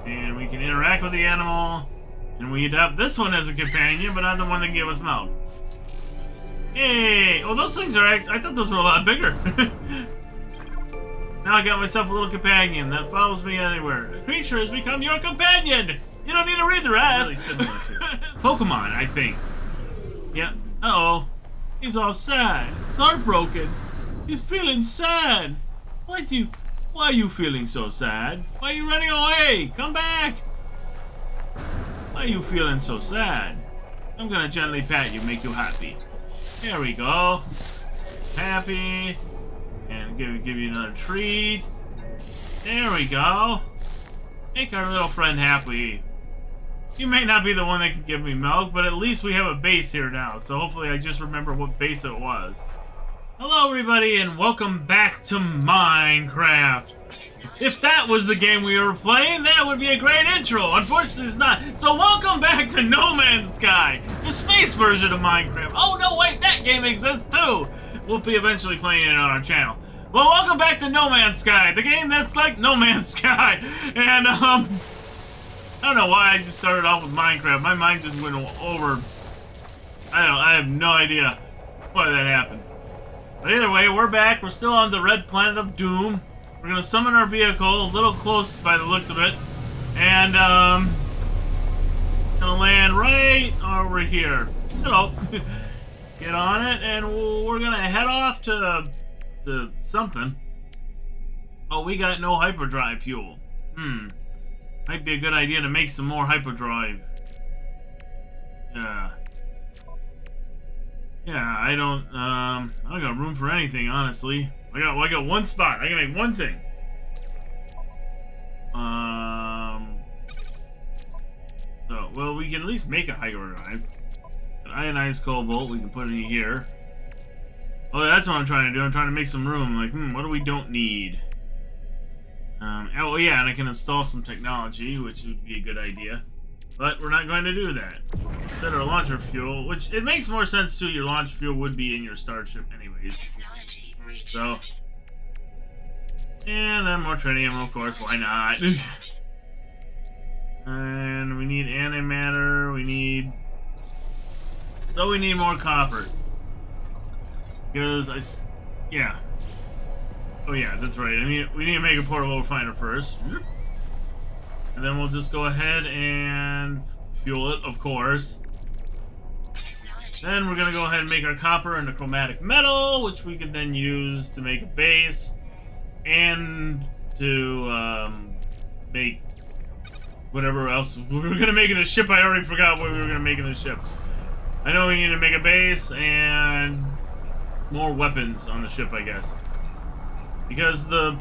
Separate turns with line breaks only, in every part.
And we can interact with the animal. And we adopt this one as a companion, but not the one that gave us milk. Hey! Oh, those things are I thought those were a lot bigger. Now I got myself a little companion that follows me anywhere. The creature has become your companion! You don't need to read the rest! Really similar to Pokemon, I think. Yeah. Uh-oh. He's all sad. He's heartbroken. He's feeling sad. Why are you feeling so sad? Why are you running away? Come back! Why are you feeling so sad? I'm gonna gently pat you, make you happy. There we go. Happy. And give you another treat. There we go. Make our little friend happy. You may not be the one that can give me milk, but at least we have a base here now. So hopefully I just remember what base it was. Hello everybody and welcome back to Minecraft. If that was the game we were playing, that would be a great intro. Unfortunately, it's not. So welcome back to No Man's Sky, the space version of Minecraft. Oh, no, wait, that game exists too. We'll be eventually playing it on our channel. Well, welcome back to No Man's Sky, the game that's like No Man's Sky. And, I don't know why I just started off with Minecraft. My mind just went over. I have no idea why that happened. But either way, we're back. We're still on the red planet of Doom. We're gonna summon our vehicle, a little close by the looks of it, and gonna land right over here. Hello. Get on it, and we're gonna head off to something. Oh, we got no hyperdrive fuel. Might be a good idea to make some more hyperdrive. Yeah, I don't got room for anything, honestly. I got one spot. I can make one thing. So, well, we can at least make a hyperdrive. An ionized cobalt, we can put in here. Oh, that's what I'm trying to do. I'm trying to make some room. Like, what do we don't need? Oh, yeah, and I can install some technology, which would be a good idea. But we're not going to do that. Instead of launcher fuel, which it makes more sense too. Your launch fuel would be in your starship anyways. So, and then more tritium, of course. Why not? And we need antimatter. We need more copper. Because yeah. Oh yeah, that's right. We need to make a portable refiner first. And then we'll just go ahead and fuel it, of course. Then we're going to go ahead and make our copper into chromatic metal, which we can then use to make a base. And to make whatever else we were going to make in the ship. I already forgot what we were going to make in the ship. I know we need to make a base and more weapons on the ship, I guess. Because the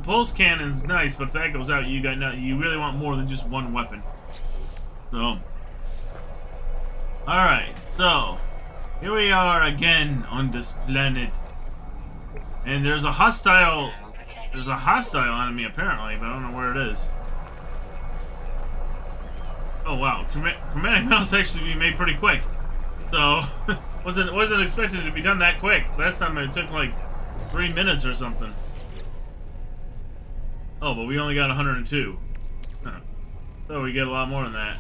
pulse cannon's nice, but if that goes out, you really want more than just one weapon. So, all right. So, here we are again on this planet, and there's a hostile enemy apparently, but I don't know where it is. Oh wow, chromatic metal's actually made pretty quick. So, wasn't expecting it to be done that quick. Last time it took like 3 minutes or something. Oh, but we only got 102. Huh. So we get a lot more than that.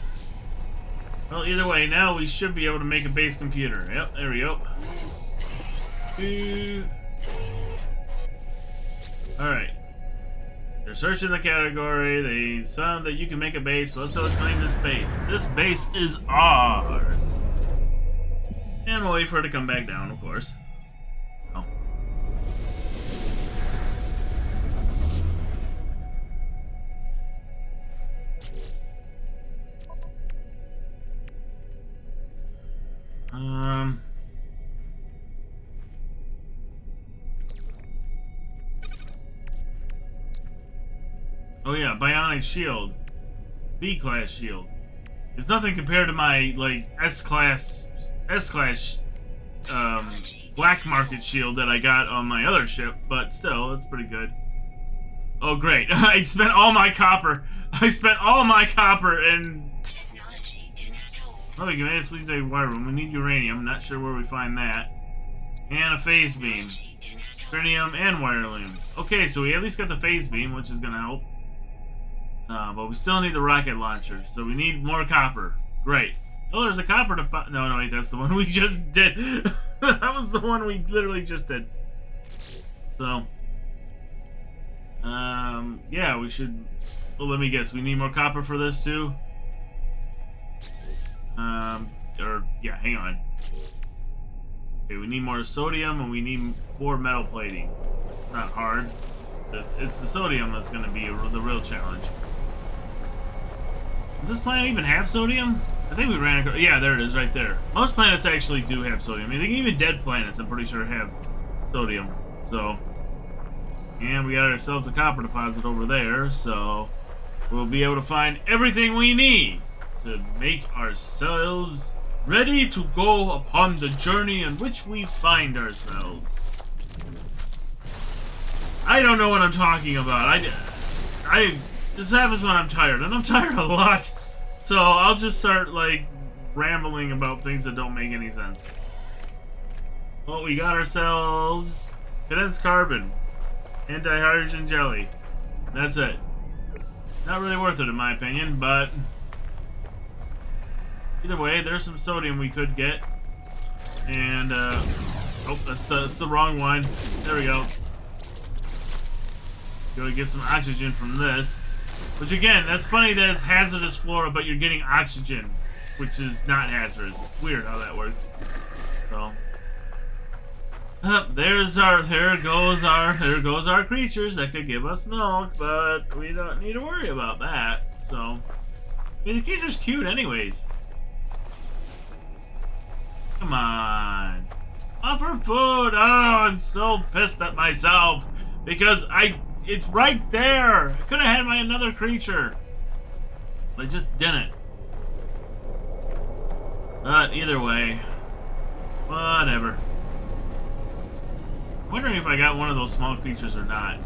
Well, either way, now we should be able to make a base computer. Yep, there we go. Alright. They're searching the category. They found that you can make a base. So let's claim this base. This base is ours. And we'll wait for it to come back down, of course. So. Oh yeah, bionic shield. B-class shield. It's nothing compared to my, like, S-class, black market shield that I got on my other ship, but still, it's pretty good. Oh great, I spent all my copper. And... Oh, we can actually leave the wire room. We need uranium. Not sure where we find that. And a phase beam. Tritium and wire loom. Okay, so we at least got the phase beam, which is gonna help. But we still need the rocket launcher, so we need more copper. Great. Oh, there's a copper deposit. No, wait, that's the one we just did. That was the one we literally just did. So, yeah, we should. Well, let me guess. We need more copper for this too. Yeah, hang on. Okay, we need more sodium and we need more metal plating. It's not hard. It's the sodium that's going to be the real challenge. Does this planet even have sodium? I think we ran across. Yeah, there it is, right there. Most planets actually do have sodium. I mean, even dead planets, I'm pretty sure, have sodium. So, and we got ourselves a copper deposit over there, so we'll be able to find everything we need to make ourselves ready to go upon the journey in which we find ourselves. I don't know what I'm talking about. This happens when I'm tired, and I'm tired a lot. So I'll just start, like, rambling about things that don't make any sense. Well, we got ourselves condensed carbon and dihydrogen jelly. That's it. Not really worth it, in my opinion, but either way, there's some sodium we could get. And, oh, that's the wrong one. There we go. Go get some oxygen from this. Which, again, that's funny that it's hazardous flora, but you're getting oxygen, which is not hazardous. It's weird how that works. So, there goes our creatures that could give us milk, but we don't need to worry about that. So, I mean, the creature's cute anyways. Come on. Offer food! Oh, I'm so pissed at myself because it's right there! I could have had my another creature. But I just didn't. But either way, whatever. I'm wondering if I got one of those small creatures or not.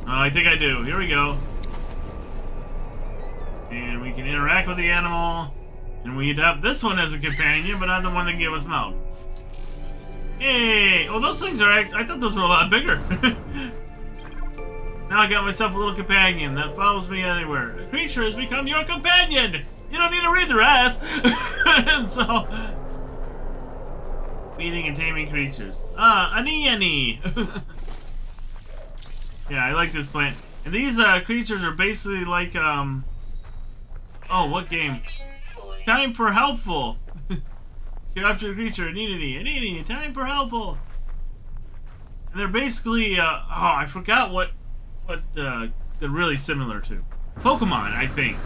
Oh, I think I do. Here we go. And we can interact with the animal. And we adopt this one as a companion, but not the one that gave us milk. Hey! Oh, those things are I thought those were a lot bigger. Now I got myself a little companion that follows me anywhere. A creature has become your companion! You don't need to read the rest! And so, feeding and taming creatures. Anee. Yeah, I like this plant. And these creatures are basically like, oh, what game? Time for helpful! Capture a creature, Anee, time for helpful! And they're basically, oh, I forgot what they're really similar to. Pokemon, I think.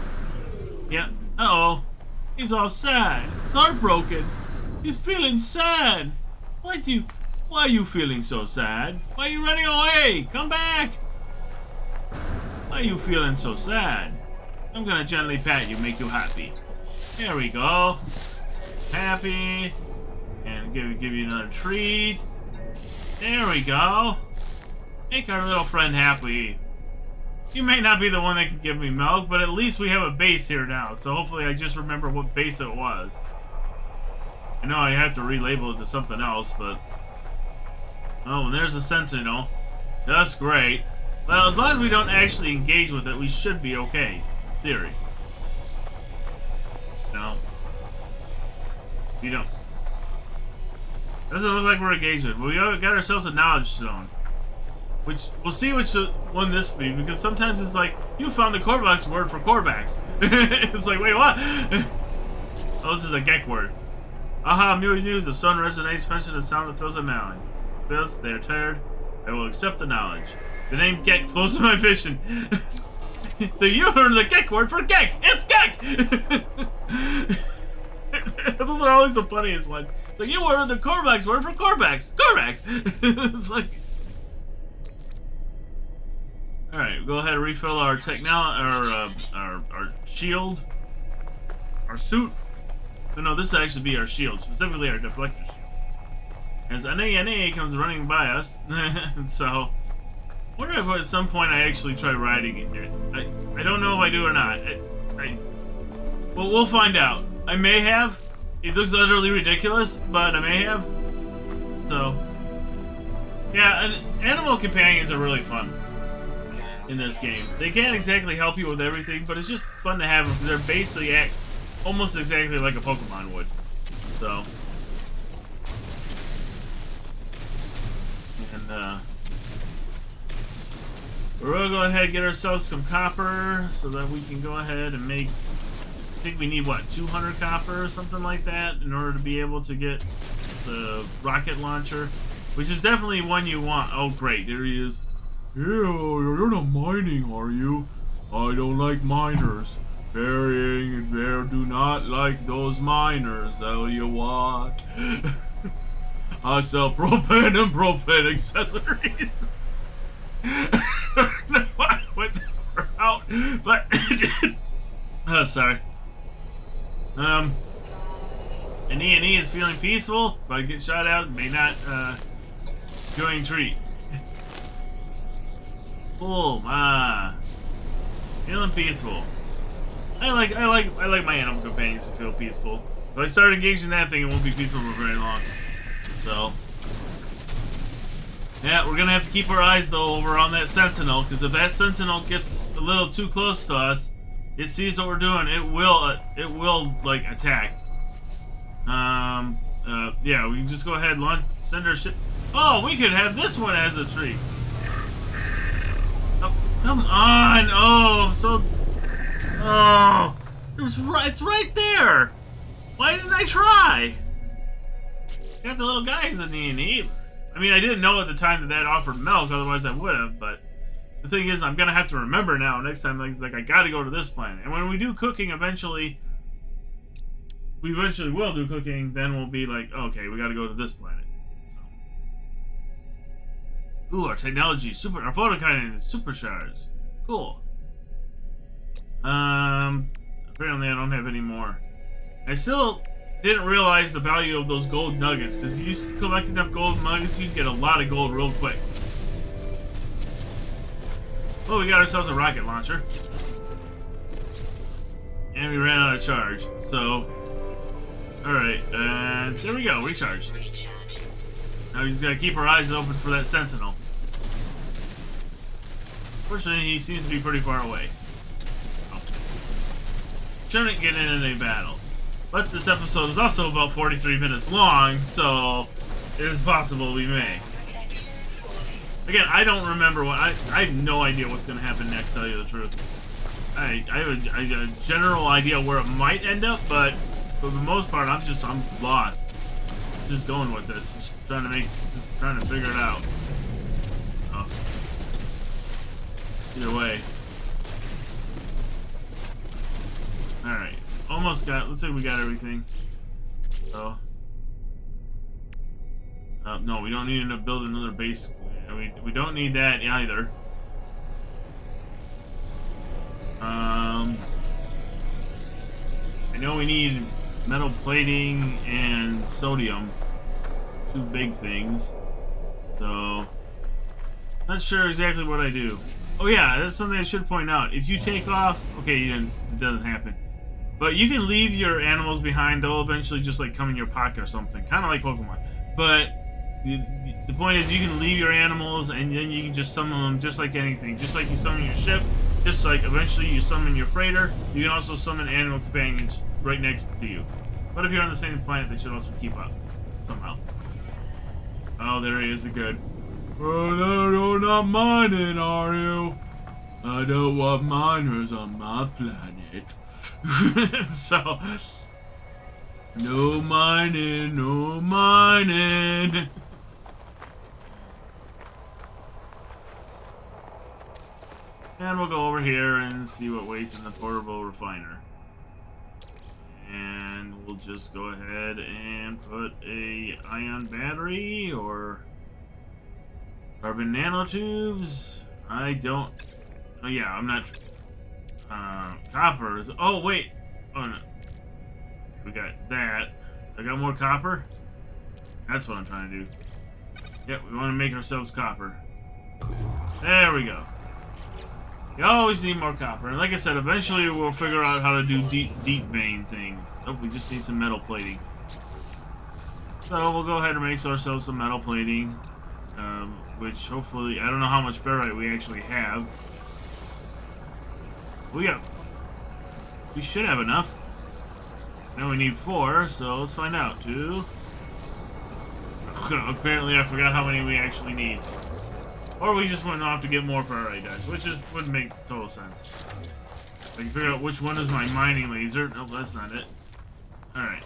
Yeah, uh-oh. He's all sad. He's heartbroken. He's feeling sad. Why are you feeling so sad? Why are you running away? Come back! Why are you feeling so sad? I'm gonna gently pat you, make you happy. There we go. Happy. And give you another treat. There we go. Make our little friend happy. You may not be the one that can give me milk, but at least we have a base here now. So hopefully I just remember what base it was. I know I have to relabel it to something else, but... Oh, and there's a sentinel. That's great. Well, as long as we don't actually engage with it, we should be okay. In theory. No. We don't. Doesn't look like we're engaged with. But we got ourselves a knowledge stone. Which, we'll see which one this will be, because sometimes it's like, you found the Korvax word for Korvax. It's like, wait, what? Oh, this is a Gek word. Aha, Mew news, the sun resonates, punching the sound that fills a mountain. Feels they are tired. I will accept the knowledge. The name Gek flows in my vision. You heard the Gek word for Gek! It's Gek! Those are always the funniest ones. So you heard the Korvax word for Korvax. Korvax! It's like... Alright, go ahead and refill our our shield. Our suit. No, this will actually be our shield, specifically our deflector shield. As Anee comes running by us, and so, I wonder if at some point I actually try riding it here. I don't know if I do or not. Well, we'll find out. I may have. It looks utterly ridiculous, but I may have. So, yeah, animal companions are really fun. in this game. They can't exactly help you with everything, but it's just fun to have them because they're basically act almost exactly like a Pokemon would. So, and we're gonna go ahead and get ourselves some copper so that we can go ahead and make. I think we need what, 200 copper or something like that in order to be able to get the rocket launcher, which is definitely one you want. Oh great, there he is. Yeah, you're not mining, are you? I don't like miners. Burying and bear do not like those miners, tell you what. I sell propane and propane accessories. I went out, but oh, sorry. Anee is feeling peaceful, but get shot out may not join treat. Cool, feeling peaceful. I like my animal companions to feel peaceful. If I start engaging that thing, it won't be peaceful for very long. So, yeah, we're gonna have to keep our eyes though over on that sentinel, because if that sentinel gets a little too close to us, it sees what we're doing. It will like attack. Yeah, we can just go ahead and launch, send our ship. Oh, we could have this one as a tree. Oh, come on! Oh, I'm so. Oh, it's right there. Why didn't I try? Got the little guy in the knee. I mean, I didn't know at the time that offered milk, otherwise I would have, but the thing is, I'm gonna have to remember now. Next time, like I gotta go to this planet. And when we do cooking eventually, we eventually will do cooking, then we'll be like, okay, we gotta go to this planet. So. Ooh, our technology, our photokinetic is supercharged. Cool. Apparently I don't have any more. I still didn't realize the value of those gold nuggets, because if you collect enough gold nuggets, you can get a lot of gold real quick. Oh, we got ourselves a rocket launcher. And we ran out of charge, so... Alright, and there we go, recharged. Now we just gotta keep our eyes open for that sentinel. Fortunately, he seems to be pretty far away. Oh. Shouldn't get in any battles. But this episode is also about 43 minutes long, so it is possible we may. Again, I don't remember what... I have no idea what's going to happen next, to tell you the truth. I have a general idea where it might end up, but for the most part, I'm lost. Just going with this. Just trying to figure it out. Oh. Either way. Alright. Almost got... Let's say we got everything. So... no, we don't need to build another base. We don't need that either. I know we need metal plating and sodium. Two big things. So, not sure exactly what I do. Oh yeah, that's something I should point out. If you take off... Okay, it doesn't happen. But you can leave your animals behind. They'll eventually just like come in your pocket or something. Kind of like Pokemon. But... The point is, you can leave your animals, and then you can just summon them just like anything. Just like you summon your ship, just like eventually you summon your freighter, you can also summon animal companions right next to you. But if you're on the same planet, they should also keep up, somehow. Oh, there he is, good. Oh, no, you're not mining, are you? I don't want miners on my planet. So, no mining, no mining. And we'll go over here and see what waits in the portable refiner. And we'll just go ahead and put a ion battery or carbon nanotubes. I don't... Oh yeah, I'm not... copper is... Oh wait! Oh no. We got that. I got more copper? That's what I'm trying to do. Yep, we want to make ourselves copper. There we go. You always need more copper. And like I said, eventually we'll figure out how to do deep vein things. Oh, we just need some metal plating. So we'll go ahead and make ourselves some metal plating. Which hopefully, I don't know how much ferrite we actually have. We should have enough. Now we need 4, so let's find out. 2. Apparently I forgot how many we actually need. Or we just went off to get more ferrite dust, which would make total sense. I can figure out which one is my mining laser. Nope, that's not it. Alright.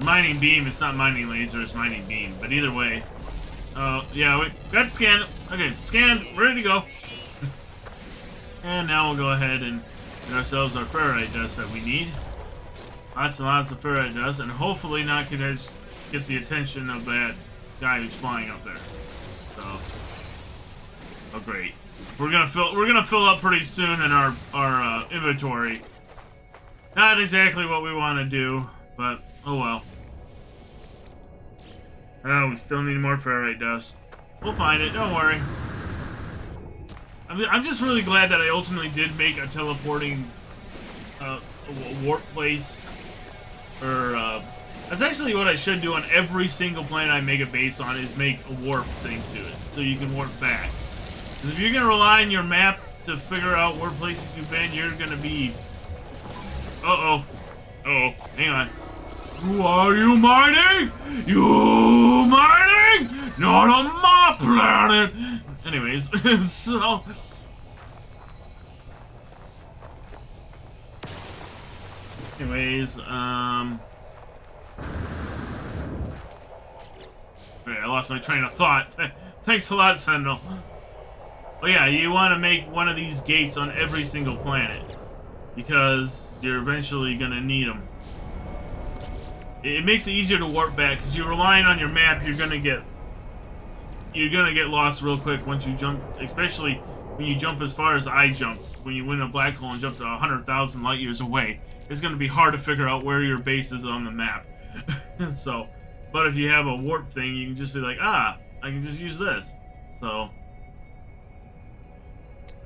Mining beam, it's not mining laser, it's mining beam. But either way. Yeah, we got to scan it. Okay, scanned, ready to go. And now we'll go ahead and get ourselves our ferrite dust that we need. Lots and lots of ferrite dust, and hopefully not gonna get the attention of that guy who's flying up there. So, oh great, we're gonna fill up pretty soon in our inventory. Not exactly what we want to do, but oh well. Oh, we still need more ferrite dust. We'll find it. Don't worry. I'm just really glad that I ultimately did make a teleporting a warp place. Or that's actually what I should do on every single planet I make a base on, is make a warp thing to it, so you can warp back. Because if you're gonna rely on your map to figure out where places you've been, you're gonna be. Hang on. Who are you mining? You mining? Not on my planet. Anyways, so. Anyways, okay, I lost my train of thought. Thanks a lot, Sentinel. Oh yeah, you want to make one of these gates on every single planet, because you're eventually gonna need them. It makes it easier to warp back, because you're relying on your map. You're gonna get lost real quick once you jump, especially when you jump as far as I jumped. When you win a black hole and jump to 100,000 light years away, it's gonna be hard to figure out where your base is on the map. So, but if you have a warp thing, you can just be like, I can just use this. So,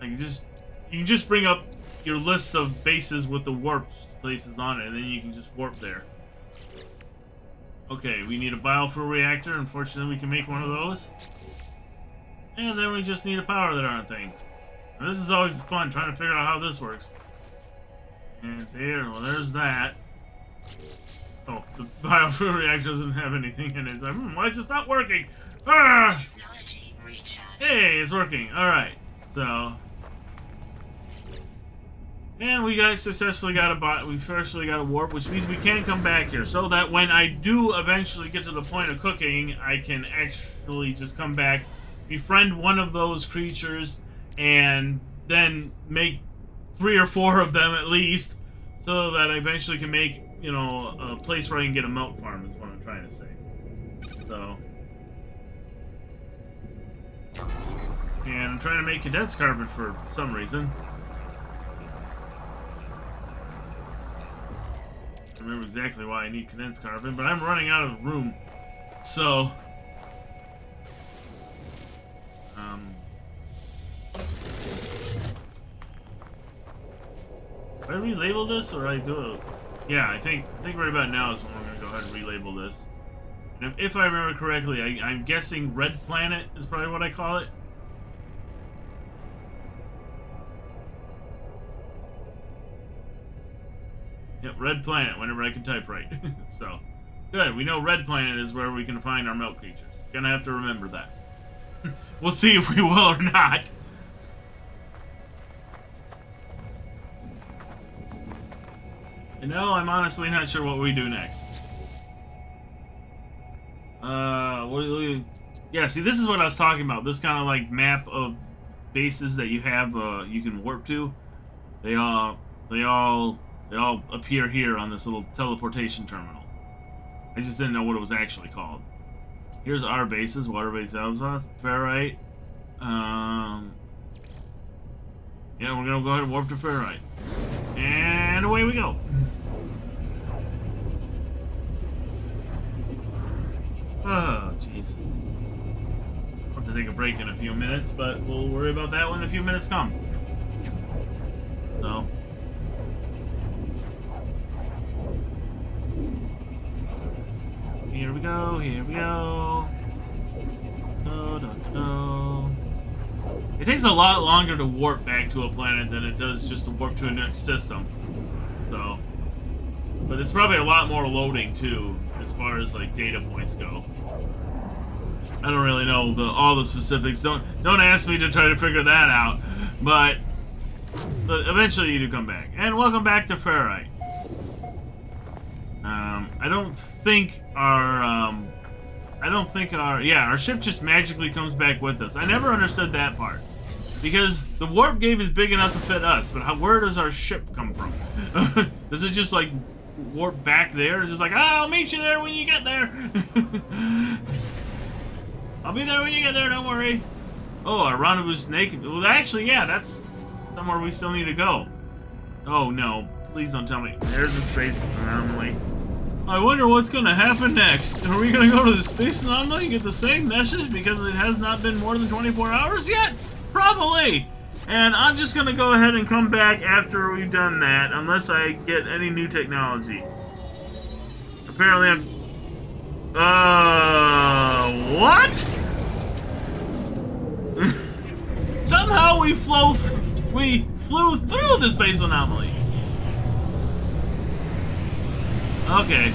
you can just bring up your list of bases with the warp places on it, and then you can just warp there. Okay, we need a biofuel reactor. Unfortunately, we can make one of those. And then we just need to power that darn thing. Now, this is always fun, trying to figure out how this works. And well, there's that. Oh, the biofuel reactor doesn't have anything in it. Why is this not working? Ah! Hey, it's working. Alright, so. And we successfully got a warp, which means we can come back here. So that when I do eventually get to the point of cooking, I can actually just come back, befriend one of those creatures, and then make 3 or 4 of them at least, so that I eventually can make, you know, a place where I can get a milk farm, is what I'm trying to say. So. And I'm trying to make condensed carbon for some reason. I remember exactly why I need condensed carbon, but I'm running out of room. So. Do I relabel this, or I do it? Yeah, I think right about now is when we're gonna go ahead and relabel this. And if I remember correctly, I'm guessing Red Planet is probably what I call it. Yep, Red Planet, whenever I can type right. So, good. We know Red Planet is where we can find our milk creatures. Gonna have to remember that. We'll see if we will or not. You know, I'm honestly not sure what we do next. Yeah, see, this is what I was talking about. This kind of like map of bases that you have, you can warp to. They all appear here on this little teleportation terminal. I just didn't know what it was actually called. Here's our bases, water base, ferrite. Yeah, we're gonna go ahead and warp to ferrite. And away we go. Oh, jeez. I'll have to take a break in a few minutes, but we'll worry about that when a few minutes come. So. Here we go, here we go. Do, do, do, do. It takes a lot longer to warp back to a planet than it does just to warp to a next system. So, but it's probably a lot more loading too, as far as like data points go. I don't really know all the specifics. Don't ask me to try to figure that out. But eventually you do come back. And welcome back to Ferrite. I don't think our ship just magically comes back with us. I never understood that part. Because the warp gate is big enough to fit us, but where does our ship come from? Does it just like warp back there? It's just like, I'll meet you there when you get there. I'll be there when you get there, don't worry. Oh, our rendezvous naked. Well, actually, yeah, that's somewhere we still need to go. Oh no, please don't tell me. There's a space anomaly. I wonder what's gonna happen next. Are we gonna go to the space anomaly and get the same message because it has not been more than 24 hours yet? Probably! And I'm just gonna go ahead and come back after we've done that, unless I get any new technology. Apparently I'm... what? Somehow we flew through the space anomaly. Okay.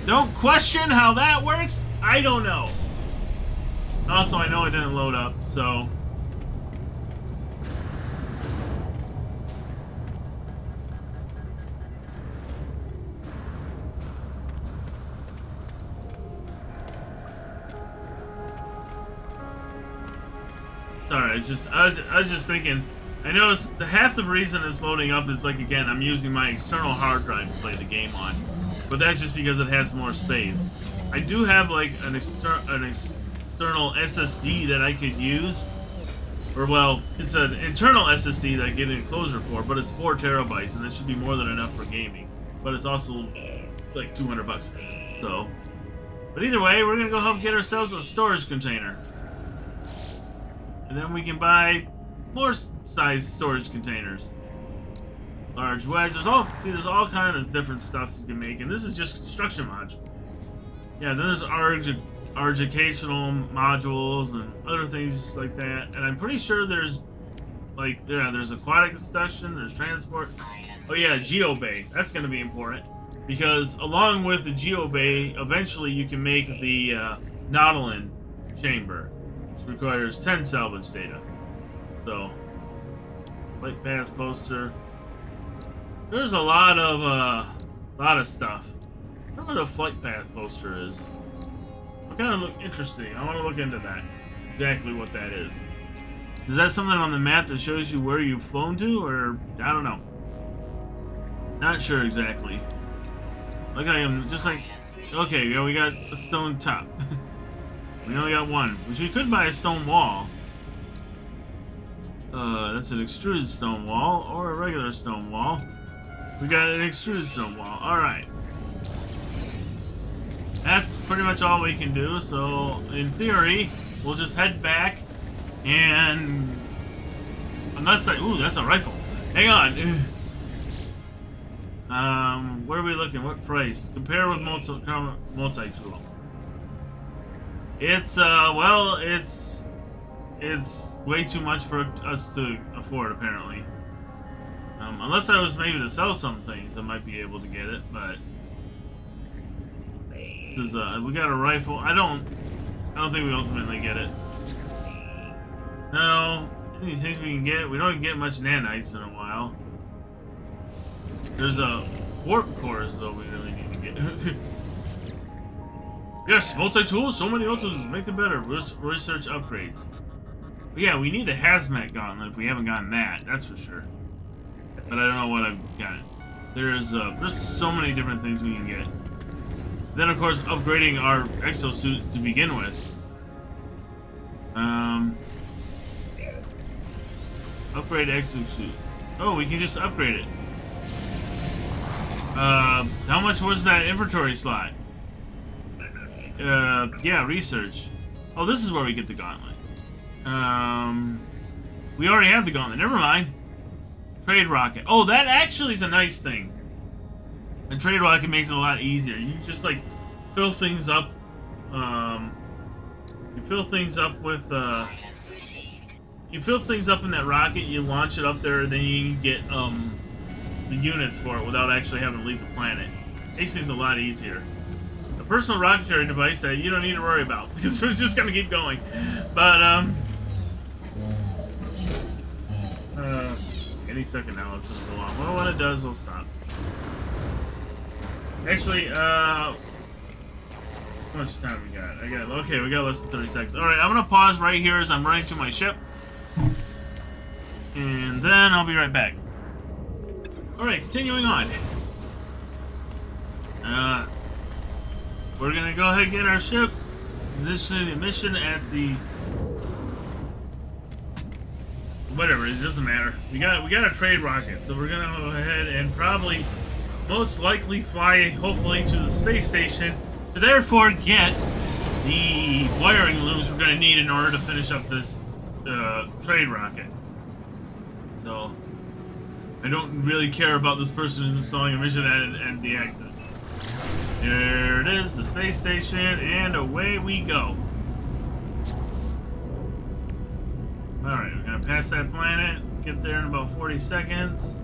Don't question how that works. I don't know. Also, I know it didn't load up, so... Sorry, I was just thinking. I noticed half the reason it's loading up is, like, again, I'm using my external hard drive to play the game on. But that's just because it has more space. I do have, like, an external SSD that I could use. Or, well, it's an internal SSD that I get an enclosure for, but it's 4 terabytes, and it should be more than enough for gaming. But it's also, like, $200. So, but either way, we're gonna go help get ourselves a storage container. And then we can buy more size storage containers. Large wedge. There's all kind of different stuff you can make, and this is just construction modules. Yeah, then there's educational modules and other things like that. And I'm pretty sure there's there's aquatic section, there's transport. Oh yeah, geobay. That's going to be important because along with the geobay, eventually you can make the Nautilin chamber, which requires 10 salvage data. So, flight pass poster. There's a lot of stuff. I don't know what the flight path poster is. It kind of look interesting. I want to look into that. Exactly what that is. Is that something on the map that shows you where you've flown to, or I don't know. Not sure exactly. Look at him, just like. Okay, yeah, we got a stone top. We only got one, which we could buy a stone wall. That's an extruded stone wall or a regular stone wall. We got an extruded stone wall. All right. That's pretty much all we can do. So, in theory, we'll just head back and unless ooh, that's a rifle. Hang on. Where are we looking? What price? Compare with multi-tool. It's well, it's way too much for us to afford apparently. Unless I was maybe to sell some things, I might be able to get it, but this is we got a rifle. I don't think we ultimately get it. No, any things we can get. We don't get much nanites in a while. There's a warp cores though we really need to get. Yes, multi-tools, so many multi-tools, make them better. Research upgrades. But yeah, we need the hazmat gauntlet if we haven't gotten that, that's for sure. But I don't know what I've got. There's so many different things we can get. Then of course upgrading our exosuit to begin with. Upgrade exosuit. Oh, we can just upgrade it. How much was that inventory slot? Yeah, research. Oh, this is where we get the gauntlet. We already have the gauntlet. Never mind. Trade rocket. Oh, that actually is a nice thing. A trade rocket makes it a lot easier. You just like fill things up. You fill things up with you fill things up in that rocket, you launch it up there, and then you can get the units for it without actually having to leave the planet. Makes things a lot easier. A personal rocket carrier device that you don't need to worry about because we're just gonna keep going. But any second now it's gonna go on. Well, when it does, we'll stop. Actually, how much time we got? Okay, we got less than 30 seconds. Alright, I'm gonna pause right here as I'm running to my ship. And then I'll be right back. Alright, continuing on. We're gonna go ahead and get our ship. Positioning the mission at the... Whatever, it doesn't matter. We got a trade rocket, so we're gonna go ahead and probably, most likely, fly hopefully to the space station to therefore get the wiring looms we're gonna need in order to finish up this trade rocket. So I don't really care about this person who's installing a mission at the exit. There it is, the space station, and away we go. Alright, we're gonna pass that planet, get there in about 40 seconds.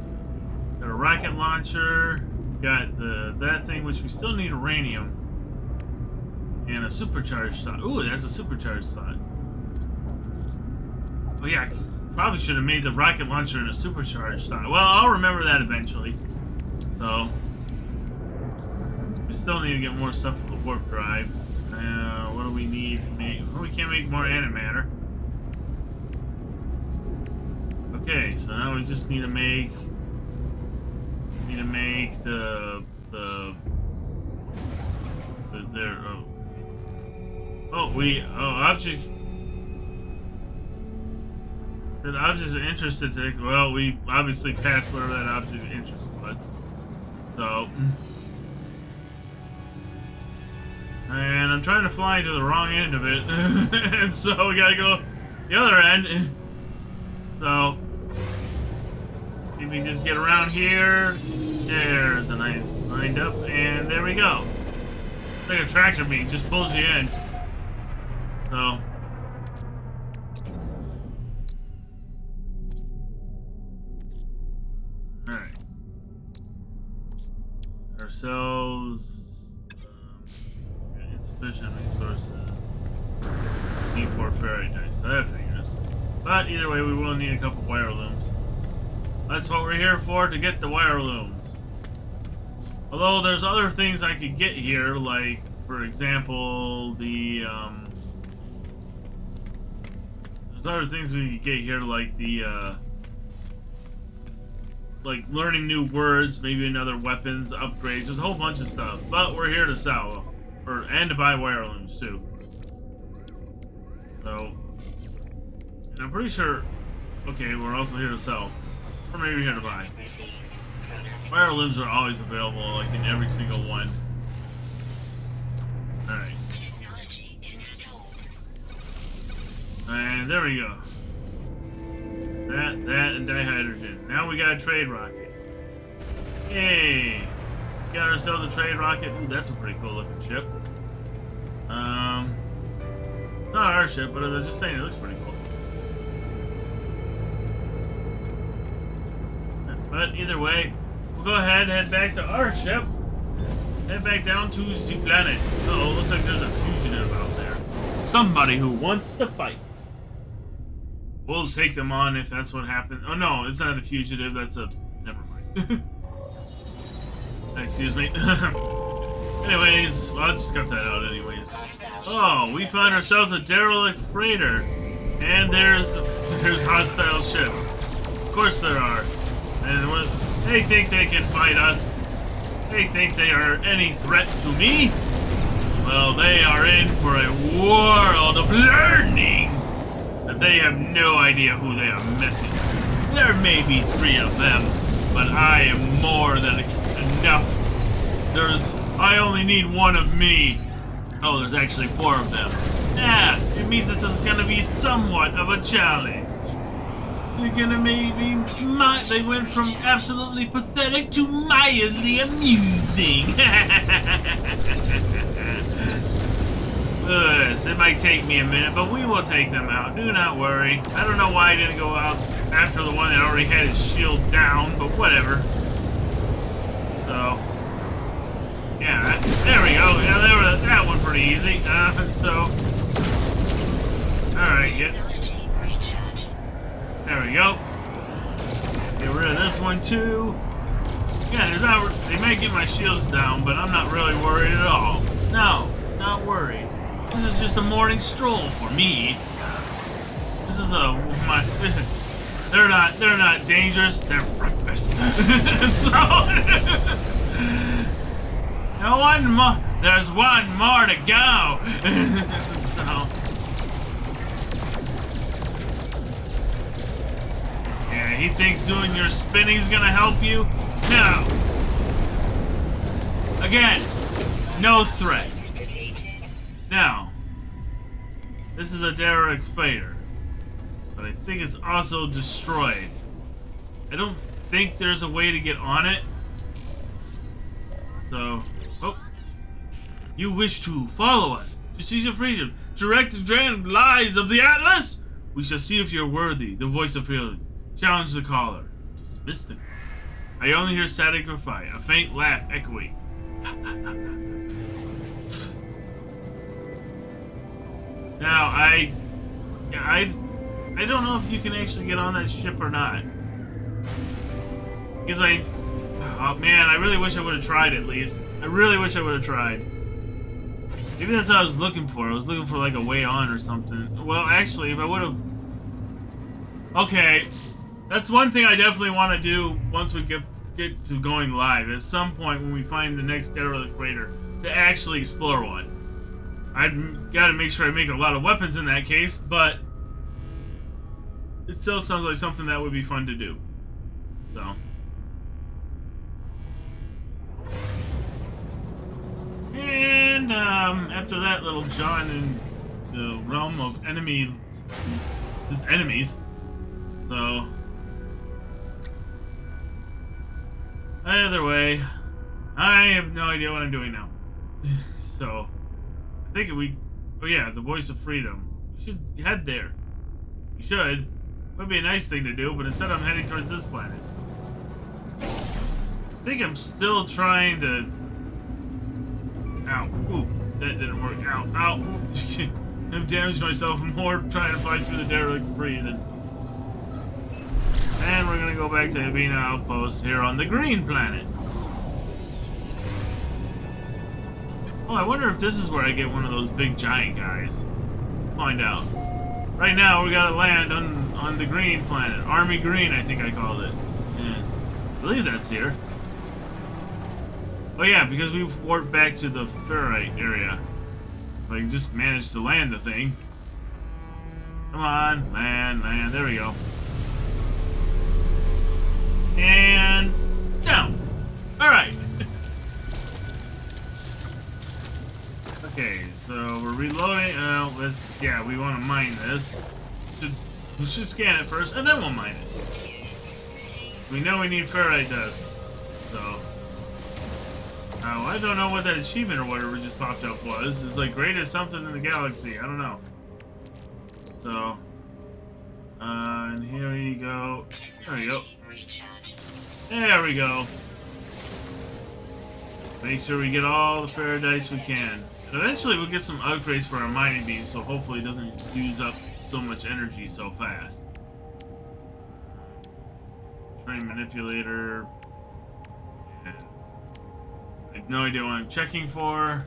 Got a rocket launcher, got that thing which we still need uranium, and a supercharged slot. Ooh, that's a supercharged slot. Oh yeah, I probably should have made the rocket launcher in a supercharged slot. Well, I'll remember that eventually. So, we still need to get more stuff for the warp drive. What do we need to make? Well, we can't make more antimatter. Okay, so now we just need to make the object. The object of interest to, well, we obviously passed whatever that object of interest was. So, and I'm trying to fly to the wrong end of it, and so we gotta go the other end. So, if we just get around here, there's a nice lined up, and there we go. It's like a tractor beam, just pulls you in. So, alright. Ourselves, insufficient resources. D4 ferry dice, so that figures. But either way, we will need a couple wire looms. That's what we're here for, to get the wire looms. Although there's other things I could get here, like, for example, the, there's other things we could get here, like the, like learning new words, maybe another weapons, upgrades. There's a whole bunch of stuff. But we're here to sell, and to buy wire looms, too. So, and I'm pretty sure, okay, we're also here to sell. Or maybe here to buy. Wire looms are always available, like in every single one. Alright. And there we go. That, and dihydrogen. Now we got a trade rocket. Yay! Got ourselves a trade rocket. Ooh, that's a pretty cool looking ship. Not our ship, but I was just saying it looks pretty cool. But either way, we'll go ahead and head back to our ship. Head back down to the planet. Uh-oh, looks like there's a fugitive out there. Somebody who wants to fight. We'll take them on if that's what happens. Oh no, it's not a fugitive, that's a... Never mind. Excuse me. Anyways, well, I'll just cut that out anyways. Oh, we find ourselves a derelict freighter. And there's hostile ships. Of course there are. And they think they can fight us. They think they are any threat to me. Well, they are in for a world of learning. That they have no idea who they are messing with. There may be 3 of them, but I am more than enough. I only need 1 of me. Oh, there's actually 4 of them. Yeah, it means this is gonna be somewhat of a challenge. You're gonna maybe they went from absolutely pathetic to mildly amusing. this. It might take me a minute, but we will take them out. Do not worry. I don't know why I didn't go out after the one that already had his shield down, but whatever. So, yeah, there we go. Yeah, that one pretty easy. Alright, yeah. There we go. Get rid of this one too. Yeah, they might get my shields down, but I'm not really worried at all. No, not worried. This is just a morning stroll for me. This is they're not dangerous. They're breakfast. So there's one more to go. So yeah, he thinks doing your spinning's gonna help you? No. Again, no threat. Now, this is a derelict freighter, but I think it's also destroyed. I don't think there's a way to get on it. So, you wish to follow us to seize your freedom, direct the grand lies of the Atlas? We shall see if you're worthy. The voice of feeling. Challenge the caller. Dismiss the. I only hear static reply, a faint laugh echoing. Now, I don't know if you can actually get on that ship or not. Because oh man, I really wish I would have tried at least. I really wish I would have tried. Maybe that's what I was looking for. I was looking for like a way on or something. Well, actually, if I would have... Okay, that's one thing I definitely want to do once we get to going live. At some point when we find the next derelict freighter, to actually explore one. I've got to make sure I make a lot of weapons in that case, but it still sounds like something that would be fun to do. So. And after that little jaunt in the realm of enemies. So. Either way, I have no idea what I'm doing now. So. I think oh yeah, the voice of freedom. We should head there. We should. Would be a nice thing to do, but instead I'm heading towards this planet. I think I'm still trying to... Ow. Ooh, that didn't work. Ow. Ow. I've damaged myself more trying to fly through the derelict debris. And we're gonna go back to Havina Outpost here on the green planet. Oh, I wonder if this is where I get one of those big giant guys. Find out. Right now, we gotta land on the green planet. Army Green, I think I called it. Yeah. I believe that's here. Oh yeah, because we've warped back to the ferrite area. So I just managed to land the thing. Come on, land. There we go. And down. Alright. Okay, so we're reloading. Yeah, we want to mine this. We should scan it first, and then we'll mine it. We know we need ferrite dust, so. I don't know what that achievement or whatever just popped up was. It's like greatest something in the galaxy. I don't know. So, and here you go. There we go. There we go. Make sure we get all the ferritites we can. Eventually we'll get some upgrades for our mining beam, so hopefully it doesn't use up so much energy so fast. Train manipulator. Yeah. I have no idea what I'm checking for.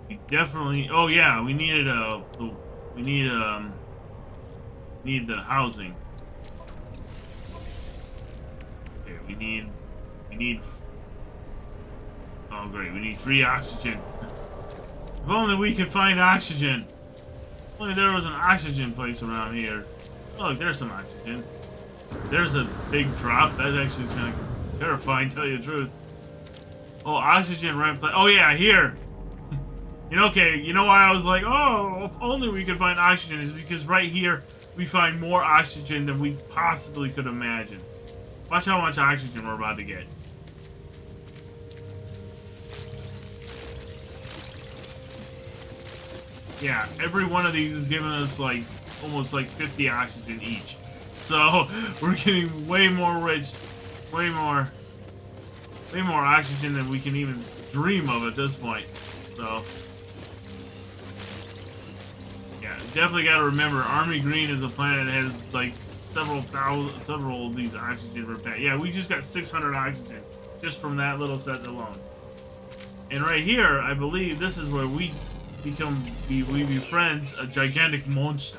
We definitely... Oh yeah, we needed need the housing. Okay, we need... Oh great, we need 3 oxygen. If only we could find oxygen. If only there was an oxygen place around here. Oh look, there's some oxygen. There's a big drop. That actually is kind of terrifying, tell you the truth. Oh, oxygen ramp. Oh yeah, here. You know, okay, you know why I was like, oh, if only we could find oxygen, is because right here we find more oxygen than we possibly could imagine. Watch how much oxygen we're about to get. Yeah, every one of these is giving us like almost like 50 oxygen each. So we're getting way more rich, way more oxygen than we can even dream of at this point. So yeah, definitely got to remember, Army Green is a planet that has like several of these oxygen per pack. Yeah, we just got 600 oxygen just from that little set alone. And right here, I believe this is where we befriend a gigantic monster.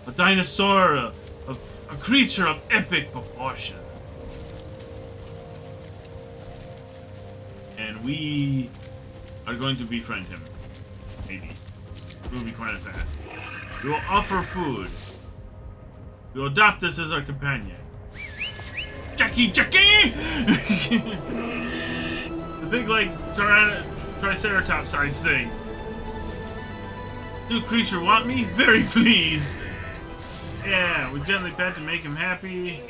A dinosaur, a creature of epic proportion. And we are going to befriend him. Maybe. It will be quite fast. We will offer food. We will adopt this as our companion. Jacky! The big, like, Triceratops size thing. Do creature want me? Very pleased. Yeah, we gently pet to make him happy.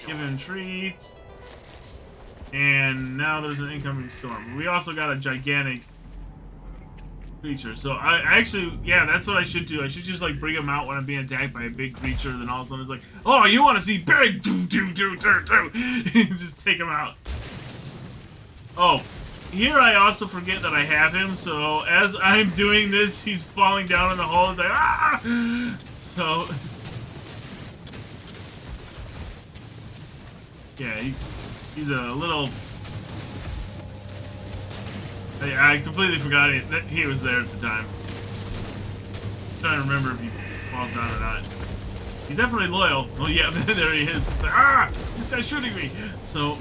Give him treats. And now there's an incoming storm. We also got a gigantic creature. So I actually, yeah, that's what I should do. I should just like bring him out when I'm being attacked by a big creature. Then all of a sudden it's like, oh, you want to see big? Just take him out. Oh, here I also forget that I have him. So as I'm doing this, he's falling down in the hole. It's like, ah! So yeah, he's a little. I completely forgot that he was there at the time. I'm trying to remember if he falls down or not. He's definitely loyal. Oh yeah, there he is. It's like, ah! This guy's shooting me! So...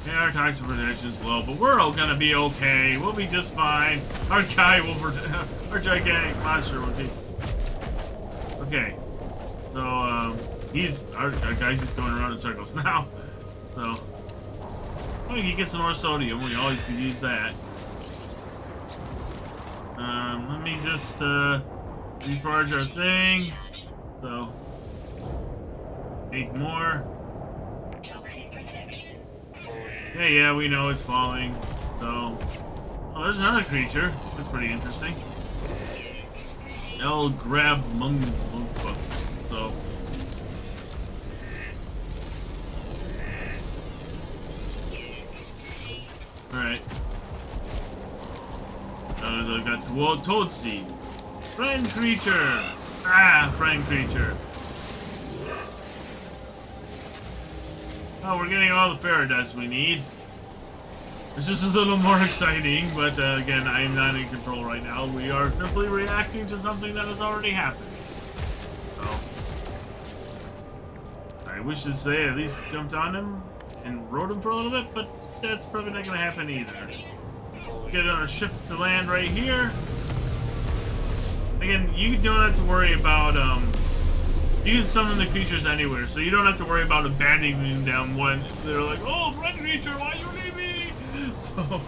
yeah, our toxic protection is low, but we're all gonna be okay. We'll be just fine. Our guy will our gigantic monster will be... okay. So, our guy's just going around in circles now. So, well, you can get some more sodium. We always can use that. Let me just recharge our thing. So, make more. Yeah, we know it's falling. So, oh, there's another creature. That's pretty interesting. El Grab Mungus. So. Alright. I got Toadseed. Friend creature! Ah, friend creature. Oh, we're getting all the paradise we need. It's just a little more exciting, but again, I am not in control right now. We are simply reacting to something that has already happened. So, I wish to say at least jumped on him and rode him for a little bit, but that's probably not going to happen either. Get on our ship to land right here. Again, you don't have to worry about, you can summon the creatures anywhere, so you don't have to worry about abandoning them when they're like, oh, friend creature, why you leave me? So.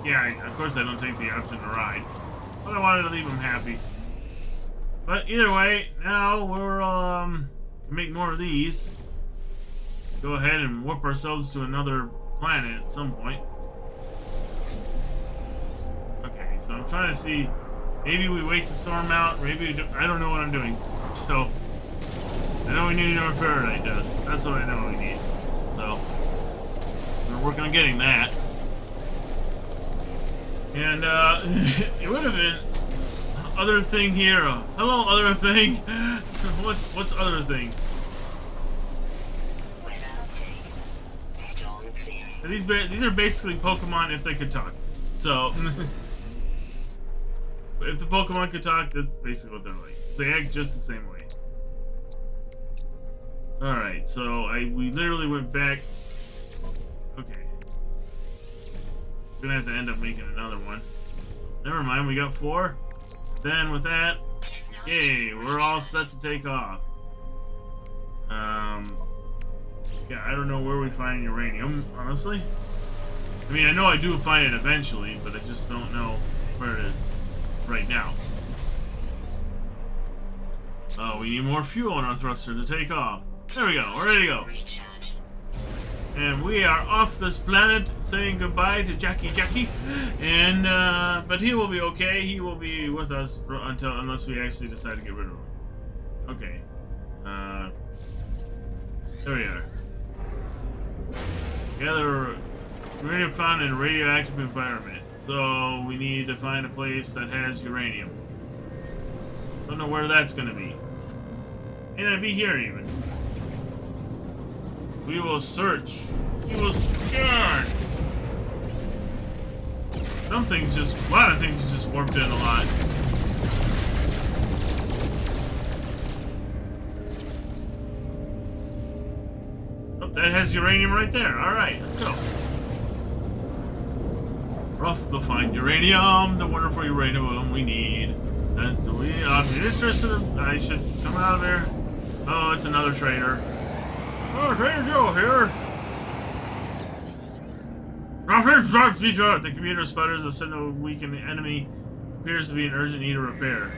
Yeah, of course I don't take the option to ride, but I wanted to leave him happy. But either way, now we're, make more of these. Go ahead and warp ourselves to another planet at some point. Okay, so I'm trying to see, maybe we wait the storm out, maybe we do, I don't know what I'm doing. So, I know we need more Faraday dust. That's what I know we need. So, we're working on getting that. And, it would have been other thing here. Hello, other thing. What's other thing? These are basically Pokemon if they could talk. So, if the Pokemon could talk, that's basically what they're like. They act just the same way. All right, so we literally went back. Okay, we're gonna have to end up making another one. Never mind, we got 4. Then with that, yay, we're all set to take off. Yeah, I don't know where we find uranium, honestly. I mean, I know I do find it eventually, but I just don't know where it is right now. Oh, we need more fuel in our thruster to take off. There we go. We're ready to go. And we are off this planet, saying goodbye to Jacky. And but he will be okay. He will be with us unless we actually decide to get rid of him. Okay. There we are. Gather uranium found in a radioactive environment. So we need to find a place that has uranium. Don't know where that's gonna be. May not be here even. We will search. We will scan. A lot of things just warped in a lot. Oh, that has uranium right there. Alright, let's go. Rough to find uranium, the wonderful uranium we need. I should come out of there. Oh, it's another trader. Oh, Trader Joe here. The computer sputters. A signal weakened enemy appears to be in urgent need of repair.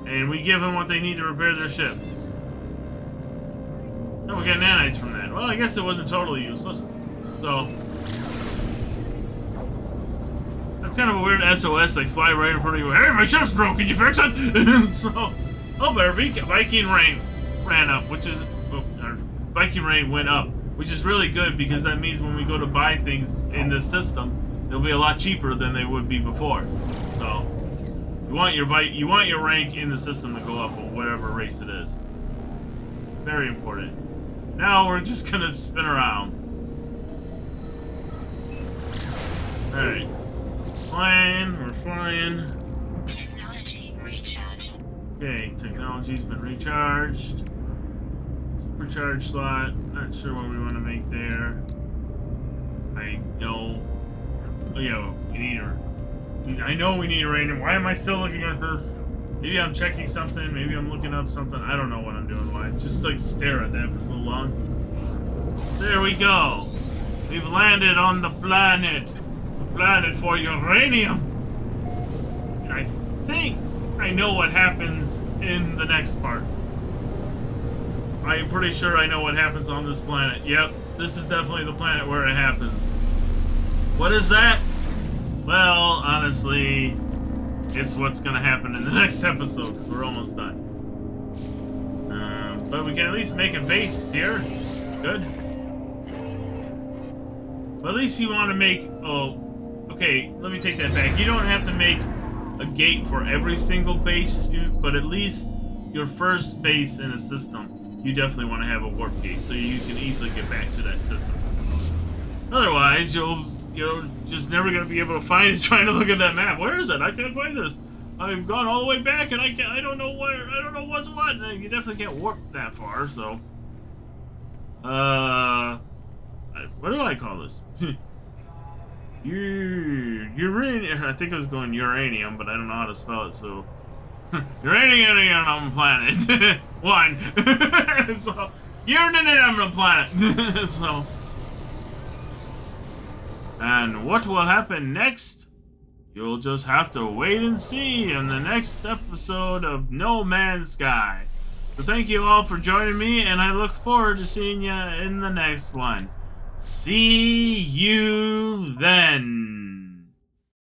And we give them what they need to repair their ship. Oh, we got nanites from that. Well, I guess it wasn't totally useless. So, that's kind of a weird SOS. They fly right in front of you. Hey, my ship's broken. Can you fix it? So, oh, but our Viking rain ran up, which is... our Viking rain went up, which is really good because that means when we go to buy things in the system, they'll be a lot cheaper than they would be before. So, you want your rank in the system to go up, or whatever race it is. Very important. Now we're just gonna spin around. All right, we're flying.
Technology recharge.
Okay, technology's been recharged. Supercharged slot. Not sure what we want to make there. I know. Oh yeah, we need her. I know we need uranium. Why am I still looking at this? Maybe I'm checking something. Maybe I'm looking up something. I don't know what I'm doing. Why? Just like stare at that for so long. There we go. We've landed on the planet. The planet for uranium. And I think I know what happens in the next part. I'm pretty sure I know what happens on this planet. Yep, this is definitely the planet where it happens. What is that? Well, honestly, it's what's gonna happen in the next episode, because we're almost done. But we can at least make a base here. Good. But at least you want to make... Oh, okay, let me take that back. You don't have to make a gate for every single base, but at least your first base in a system, you definitely want to have a warp gate, so you can easily get back to that system. Otherwise, you're just never going to be able to find it trying to look at that map. Where is it? I can't find this. I've gone all the way back and I don't know where, I don't know what's what. You definitely can't warp that far, so. What do I call this? Uranium. I think it was going uranium, but I don't know how to spell it, so. Uranium on planet. One. So, uranium on planet. So. And what will happen next? You'll just have to wait and see in the next episode of No Man's Sky. So thank you all for joining me, and I look forward to seeing you in the next one. See you then.